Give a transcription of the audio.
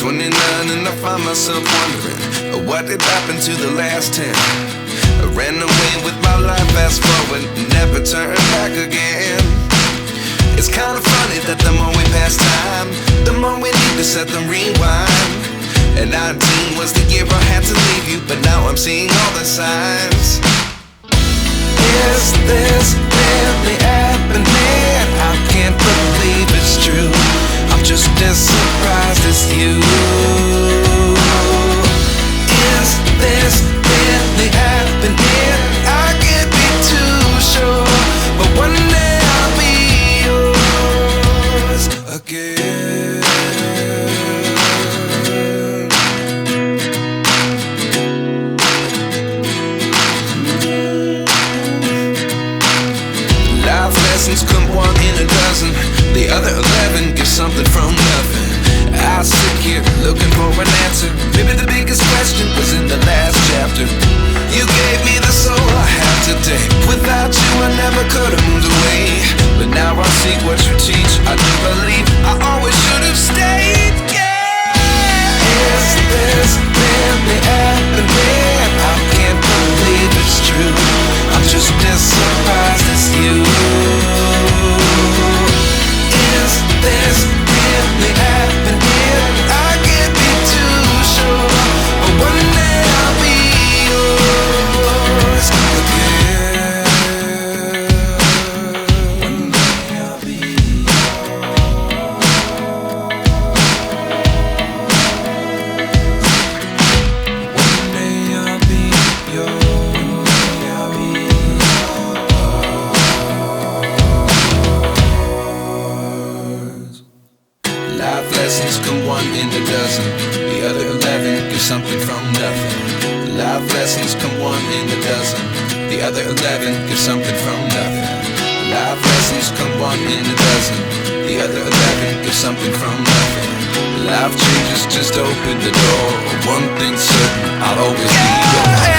29 and I find myself wondering what did happen to the last 10. I ran away with my life, fast forward, never turn back again. It's kind of funny that the more we pass time, the more we need to set them rewind. And 19 was the year I had to leave you, but now I'm seeing all the signs. Is this really happening? I can't believe it's true. I'm just as surprised as you. Is this really happening? I can't be too sure, but one day I'll be yours again. Life lessons come one in a dozen. The other 11 get something from nothing. I sit here looking for an answer. Maybe the biggest question was in the last chapter. You gave me the soul I have today. Without you I never could have moved away. But now I see what you teach. I do believe I always should have stayed. Yeah. Is this really happening? I can't believe it's true. I'm just as surprised as you. Is this really happening? I can't be too sure, but one day I'll be yours again. One day I'll be yours. One day I'll be yours. One day I'll be yours. Life lessons come one in a dozen. The other 11 give something from nothing. Life lessons come one in a dozen. The other 11 give something from nothing. Life lessons come one in a dozen. The other 11 give something from nothing. Life changes just open the door. One thing's certain, I'll always be yours.